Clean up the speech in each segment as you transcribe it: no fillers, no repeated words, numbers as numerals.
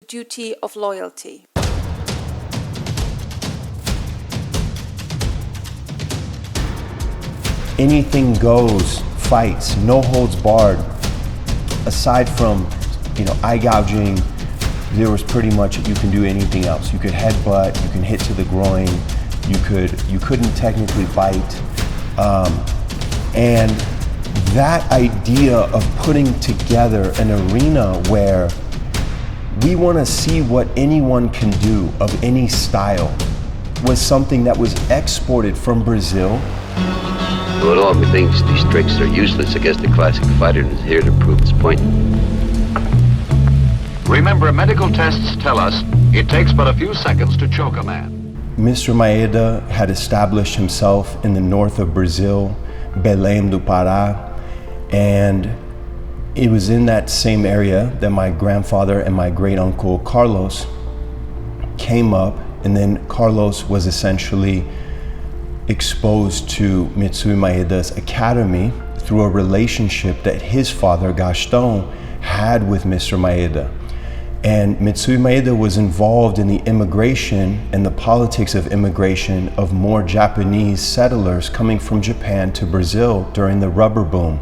duty of loyalty. Anything goes, fights, no holds barred. Aside from, eye gouging, there was pretty much, you can do anything else. You could headbutt, you can hit to the groin, you couldn't technically bite. And that idea of putting together an arena where we want to see what anyone can do of any style was something that was exported from Brazil. Well, all methinks these tricks are useless against the classic fighter and is here to prove its point. Remember, medical tests tell us it takes but a few seconds to choke a man. Mr. Maeda had established himself in the north of Brazil, Belém do Pará, and it was in that same area that my grandfather and my great uncle Carlos came up, and then Carlos was essentially exposed to Mitsui Maeda's academy through a relationship that his father Gaston had with Mr. Maeda. And Mitsui Maeda was involved in the immigration and the politics of immigration of more Japanese settlers coming from Japan to Brazil during the rubber boom.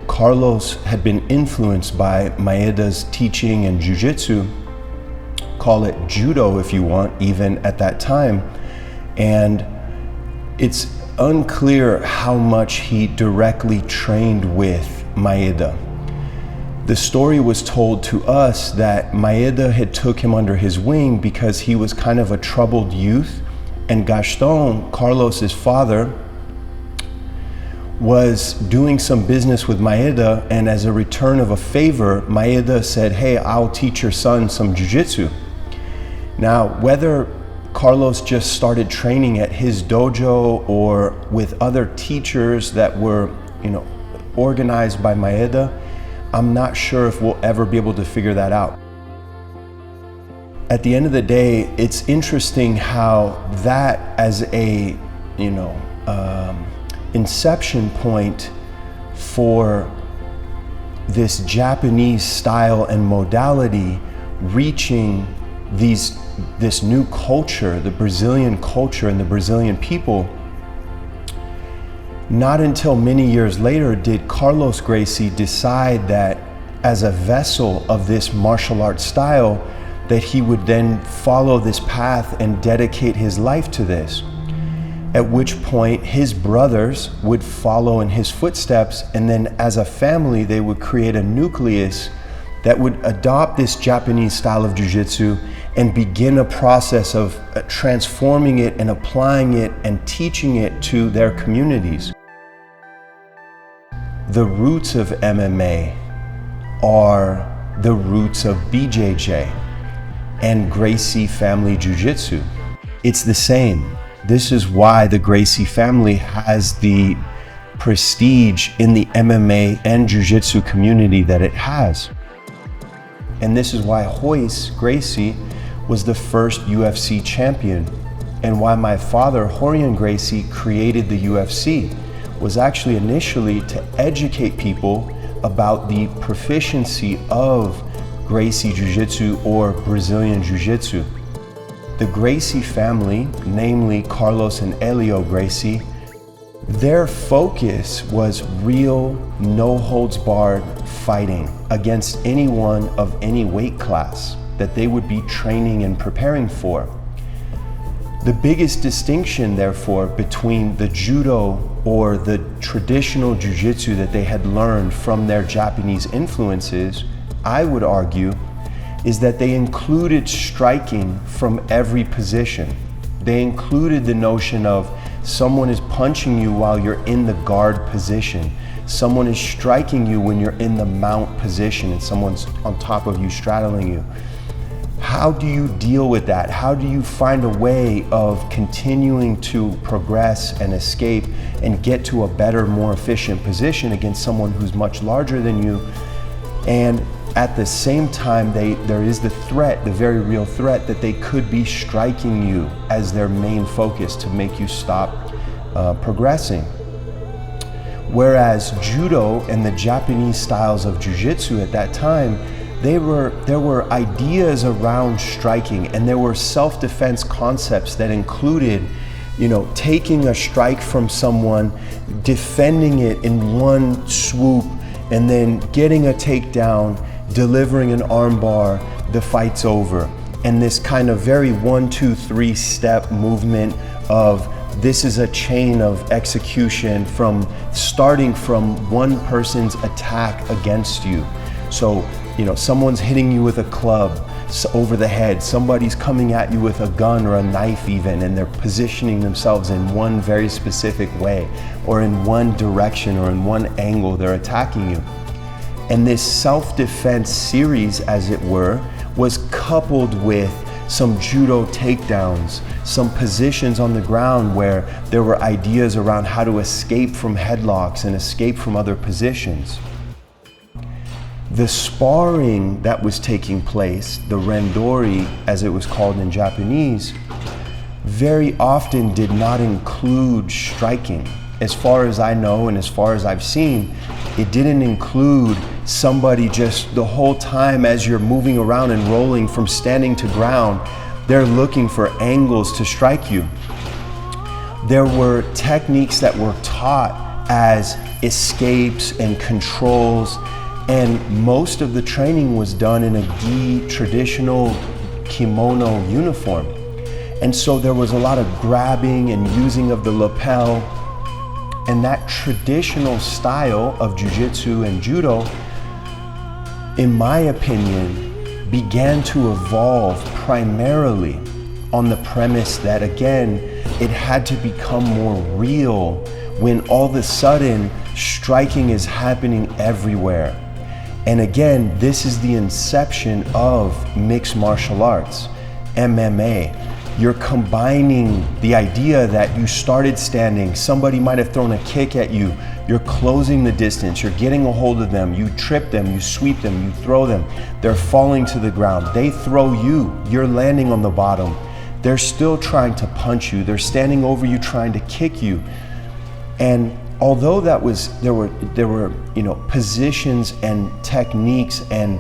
Carlos had been influenced by Maeda's teaching and Jiu-Jitsu, call it judo if you want, even at that time. And it's unclear how much he directly trained with Maeda. The story was told to us that Maeda had took him under his wing because he was kind of a troubled youth, and Gaston, Carlos's father, was doing some business with Maeda, and as a return of a favor, Maeda said, "Hey, I'll teach your son some jiu-jitsu." Now, whether Carlos just started training at his dojo or with other teachers that were, organized by Maeda, I'm not sure if we'll ever be able to figure that out. At the end of the day, it's interesting how that as a, inception point for this Japanese style and modality reaching this new culture, the Brazilian culture and the Brazilian people. Not until many years later did Carlos Gracie decide that as a vessel of this martial arts style, that he would then follow this path and dedicate his life to this. At which point his brothers would follow in his footsteps, and then as a family they would create a nucleus that would adopt this Japanese style of jiu-jitsu and begin a process of transforming it and applying it and teaching it to their communities. The roots of MMA are the roots of BJJ and Gracie family jiu-jitsu. It's the same. This is why the Gracie family has the prestige in the MMA and jiu-jitsu community that it has. And this is why Royce Gracie was the first UFC champion, and why my father, Rorion Gracie, created the UFC, was actually initially to educate people about the proficiency of Gracie Jiu-Jitsu or Brazilian Jiu-Jitsu. The Gracie family, namely Carlos and Elio Gracie, their focus was real, no-holds-barred fighting against anyone of any weight class that they would be training and preparing for. The biggest distinction, therefore, between the judo or the traditional jiu-jitsu that they had learned from their Japanese influences, I would argue, is that they included striking from every position. They included the notion of someone is punching you while you're in the guard position. Someone is striking you when you're in the mount position and someone's on top of you, straddling you. How do you deal with that? How do you find a way of continuing to progress and escape and get to a better, more efficient position against someone who's much larger than you? And at the same time, there is the threat, the very real threat, that they could be striking you as their main focus to make you stop progressing. Whereas judo and the Japanese styles of jiu-jitsu at that time, there were ideas around striking, and there were self-defense concepts that included, taking a strike from someone, defending it in one swoop, and then getting a takedown, delivering an armbar, the fight's over. And this kind of very 1, 2, 3 step movement of this is a chain of execution from starting from one person's attack against you. So, someone's hitting you with a club over the head, somebody's coming at you with a gun or a knife even, and they're positioning themselves in one very specific way, or in one direction, or in one angle, they're attacking you. And this self-defense series, as it were, was coupled with some judo takedowns, some positions on the ground where there were ideas around how to escape from headlocks and escape from other positions. The sparring that was taking place, the randori as it was called in Japanese, very often did not include striking. As far as I know and as far as I've seen, it didn't include somebody just the whole time as you're moving around and rolling from standing to ground, they're looking for angles to strike you. There were techniques that were taught as escapes and controls, and most of the training was done in a gi traditional kimono uniform. And so there was a lot of grabbing and using of the lapel, and that traditional style of jiu-jitsu and judo, in my opinion, began to evolve primarily on the premise that, again, it had to become more real when all of a sudden striking is happening everywhere. And again, this is the inception of mixed martial arts, MMA. You're combining the idea that you started standing, somebody might have thrown a kick at you, you're closing the distance, you're getting a hold of them, you trip them, you sweep them, you throw them, they're falling to the ground, they throw you, you're landing on the bottom, they're still trying to punch you, they're standing over you trying to kick you. And although there were positions and techniques and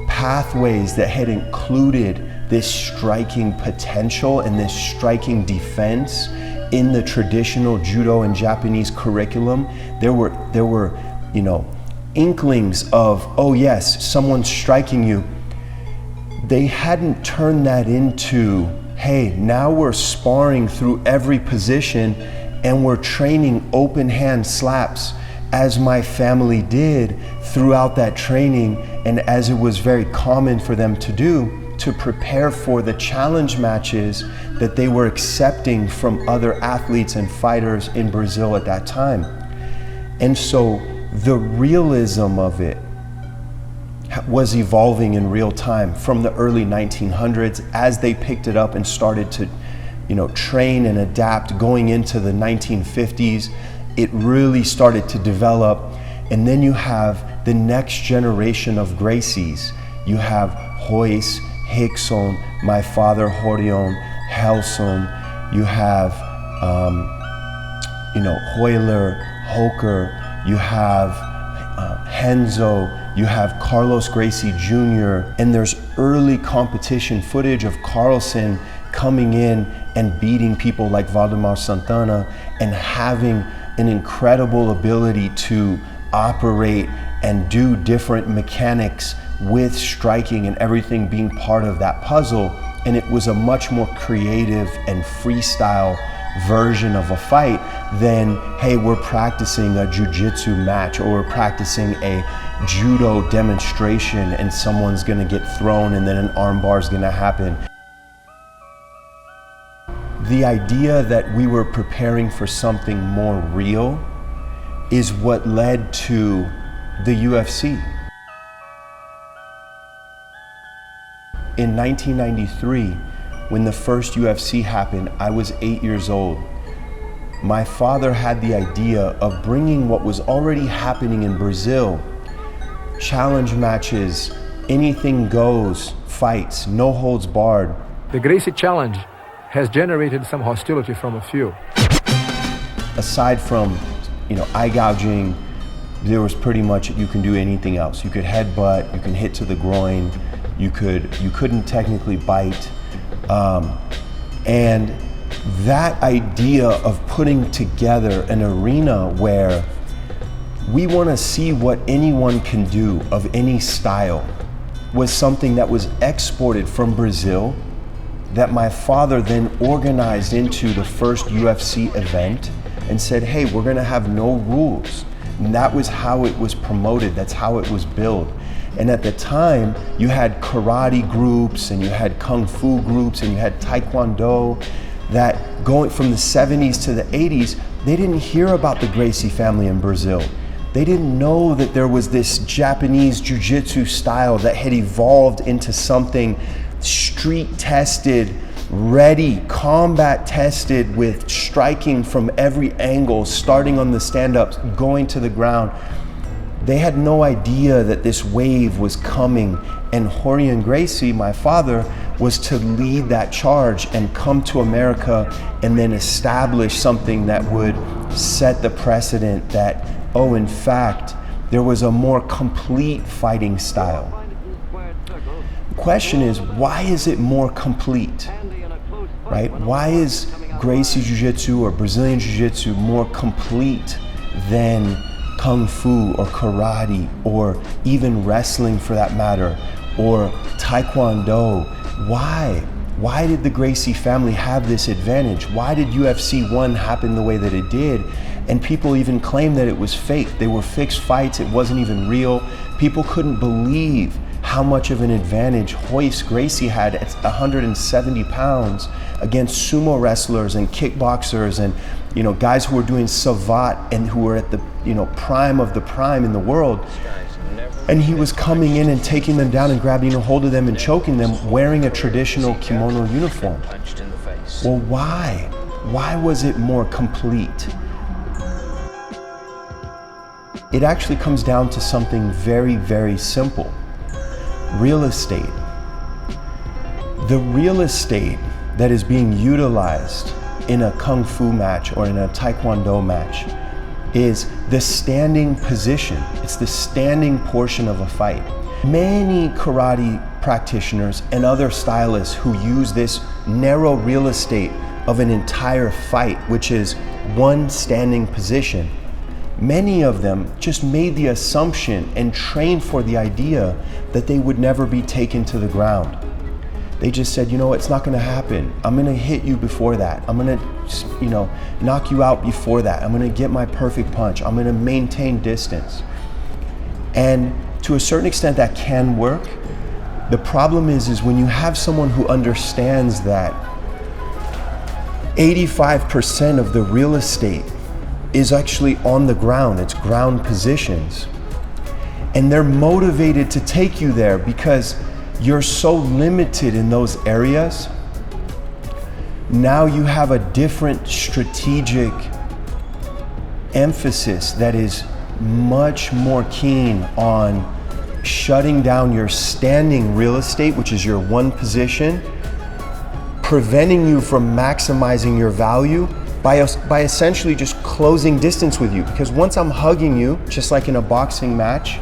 pathways that had included this striking potential and this striking defense in the traditional judo and Japanese curriculum, there were inklings of, oh yes, someone's striking you. They hadn't turned that into, hey, now we're sparring through every position and we're training open hand slaps, as my family did throughout that training, and as it was very common for them to do, to prepare for the challenge matches that they were accepting from other athletes and fighters in Brazil at that time. And so the realism of it was evolving in real time from the early 1900s as they picked it up and started to train and adapt. Going into the 1950s, it really started to develop. And then you have the next generation of Gracies. You have Royce, Rickson, my father Horion, Helson. You have Hoyler, Hoker. You have Henzo. You have Carlos Gracie Jr. And there's early competition footage of Carlson coming in and beating people like Valdemar Santana and having an incredible ability to operate and do different mechanics with striking and everything being part of that puzzle. And it was a much more creative and freestyle version of a fight than, hey, we're practicing a jiu-jitsu match or we're practicing a judo demonstration and someone's gonna get thrown and then an armbar is gonna happen. The idea that we were preparing for something more real is what led to the UFC. In 1993, when the first UFC happened, I was 8 years old. My father had the idea of bringing what was already happening in Brazil, challenge matches, anything goes, fights, no holds barred. The Gracie challenge has generated some hostility from a few. Aside from eye gouging. There was pretty much, you can do anything else. You could headbutt, you can hit to the groin, you couldn't technically bite. And that idea of putting together an arena where we want to see what anyone can do of any style was something that was exported from Brazil, that my father then organized into the first UFC event and said, hey, we're gonna have no rules. And that was how it was promoted, that's how it was built. And at the time, you had karate groups and you had kung fu groups and you had taekwondo, that going from the 70s to the 80s, they didn't hear about the Gracie family in Brazil. They didn't know that there was this Japanese Jiu-Jitsu style that had evolved into something street tested, ready, combat tested, with striking from every angle, starting on the stand-ups, going to the ground. They had no idea that this wave was coming, and Rorion Gracie, my father, was to lead that charge and come to America and then establish something that would set the precedent that, oh, in fact, there was a more complete fighting style. The question is, why is it more complete, right? Why is Gracie Jiu-Jitsu or Brazilian Jiu-Jitsu more complete than Kung Fu or karate or even wrestling for that matter, or Taekwondo? Why? Why did the Gracie family have this advantage? Why did UFC 1 happen the way that it did? And people even claim that it was fake. They were fixed fights, it wasn't even real. People couldn't believe how much of an advantage Royce Gracie had at 170 pounds against sumo wrestlers and kickboxers and guys who were doing savate and who were at the prime of the prime in the world. And he was coming in and taking them down and grabbing a hold of them and choking them wearing a traditional kimono uniform. Well, why? Why was it more complete? It actually comes down to something very, very simple. Real estate. The real estate that is being utilized in a Kung Fu match or in a Taekwondo match is the standing position. It's the standing portion of a fight. Many karate practitioners and other stylists who use this narrow real estate of an entire fight, which is one standing position, many of them just made the assumption and trained for the idea that they would never be taken to the ground. They just said, it's not gonna happen. I'm gonna hit you before that. I'm gonna, knock you out before that. I'm gonna get my perfect punch. I'm gonna maintain distance. And to a certain extent that can work. The problem is when you have someone who understands that 85% of the real estate is actually on the ground, it's ground positions. And they're motivated to take you there because you're so limited in those areas. Now you have a different strategic emphasis that is much more keen on shutting down your standing real estate, which is your one position, preventing you from maximizing your value by essentially just closing distance with you. Because once I'm hugging you, just like in a boxing match,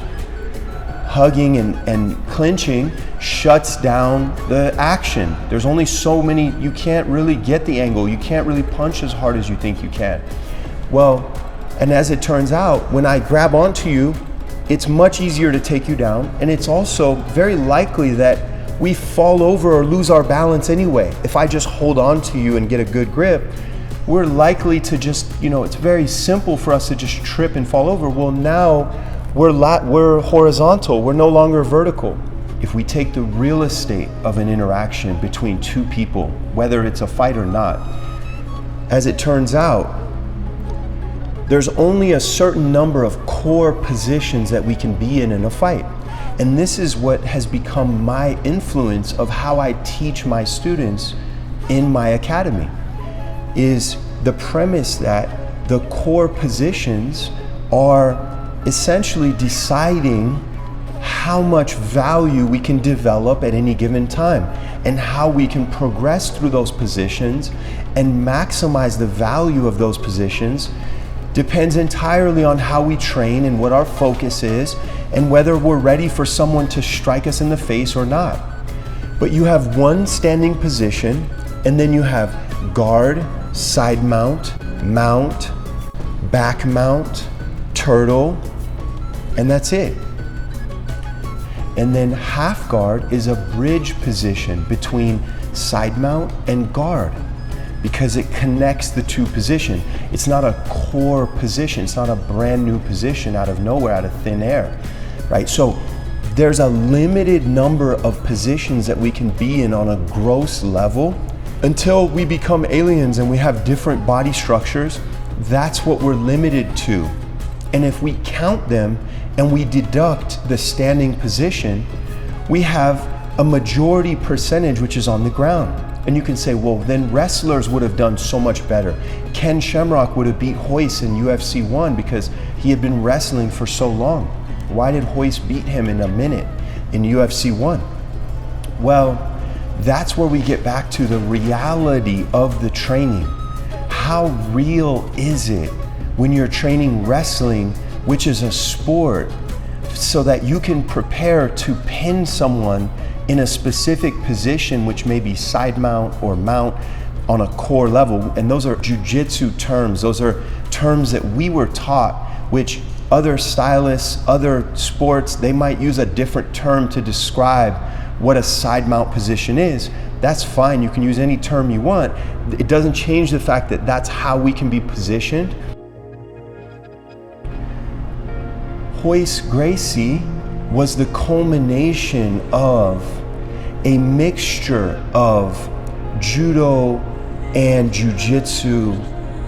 hugging and clinching shuts down the action. There's only so many, you can't really get the angle, you can't really punch as hard as you think you can. Well, and as it turns out, when I grab onto you, it's much easier to take you down, and it's also very likely that we fall over or lose our balance anyway. If I just hold on to you and get a good grip, we're likely to just, it's very simple for us to just trip and fall over. Well, now we're horizontal, we're no longer vertical. If we take the real estate of an interaction between two people, whether it's a fight or not, as it turns out, there's only a certain number of core positions that we can be in a fight. And this is what has become my influence of how I teach my students in my academy, is the premise that the core positions are essentially deciding how much value we can develop at any given time and how we can progress through those positions and maximize the value of those positions Depends entirely on how we train and what our focus is and whether we're ready for someone to strike us in the face or not. But you have one standing position, and then you have guard, side mount, mount, back mount, turtle, and that's it. And then half guard is a bridge position between side mount and guard because it connects the two positions. It's not a core position. It's not a brand new position out of nowhere, out of thin air, right? So there's a limited number of positions that we can be in on a gross level until we become aliens and we have different body structures. That's what we're limited to. And if we count them and we deduct the standing position, we have a majority percentage which is on the ground. And you can say, well, then wrestlers would have done so much better. Ken Shamrock would have beat Hoist in UFC 1 because he had been wrestling for so long. Why did Hoist beat him in a minute in UFC 1? Well, that's where we get back to the reality of the training. How real is it when you're training wrestling, which is a sport, so that you can prepare to pin someone in a specific position, which may be side mount or mount on a core level. And those are Jiu-Jitsu terms. Those are terms that we were taught, which other stylists, other sports, they might use a different term to describe what a side mount position is. That's fine, you can use any term you want. It doesn't change the fact that that's how we can be positioned. Hoist Gracie was the culmination of a mixture of judo and jiu-jitsu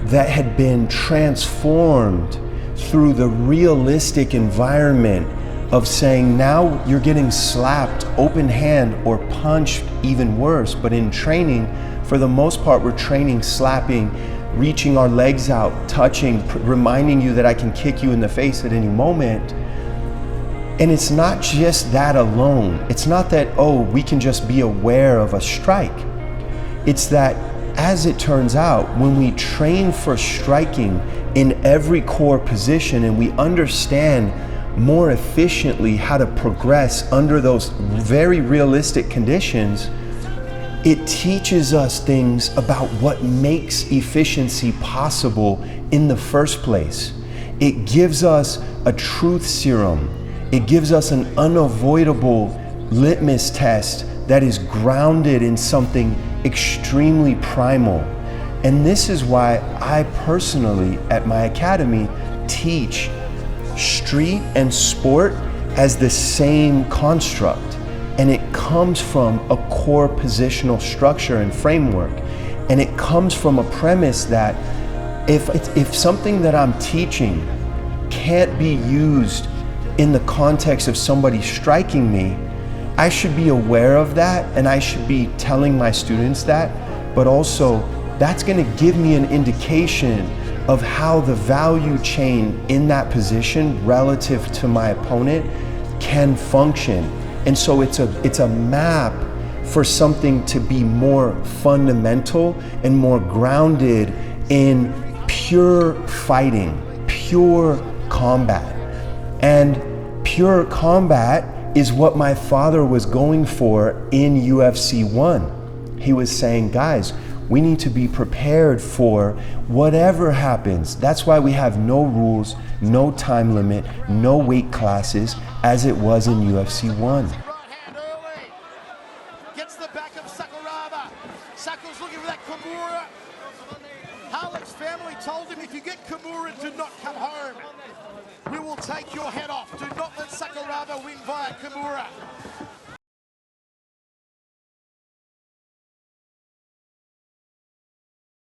that had been transformed through the realistic environment of saying, now you're getting slapped open hand or punched, even worse. But in training, for the most part, we're training slapping, reaching our legs out, touching, reminding you that I can kick you in the face at any moment. And it's not just that alone. It's not that, oh, we can just be aware of a strike. It's that, as it turns out, when we train for striking in every core position and we understand more efficiently how to progress under those very realistic conditions, it teaches us things about what makes efficiency possible in the first place. It gives us a truth serum. It gives us an unavoidable litmus test that is grounded in something extremely primal. And this is why I personally, at my academy, teach street and sport as the same construct. And it comes from a core positional structure and framework. And it comes from a premise that if something that I'm teaching can't be used in the context of somebody striking me, I should be aware of that and I should be telling my students that, but also that's gonna give me an indication of how the value chain in that position relative to my opponent can function. And so it's a map for something to be more fundamental and more grounded in pure fighting, pure combat. And pure combat is what my father was going for in UFC 1. He was saying, guys, we need to be prepared for whatever happens. That's why we have no rules, no time limit, no weight classes, as it was in UFC 1. Right hand early. Gets the back of Sakuraba. Saku's looking for that Kimura. Harlech's family told him, if you get Kimura, do not come home. We will take your head off. Do not let Sakuraba win via Kimura.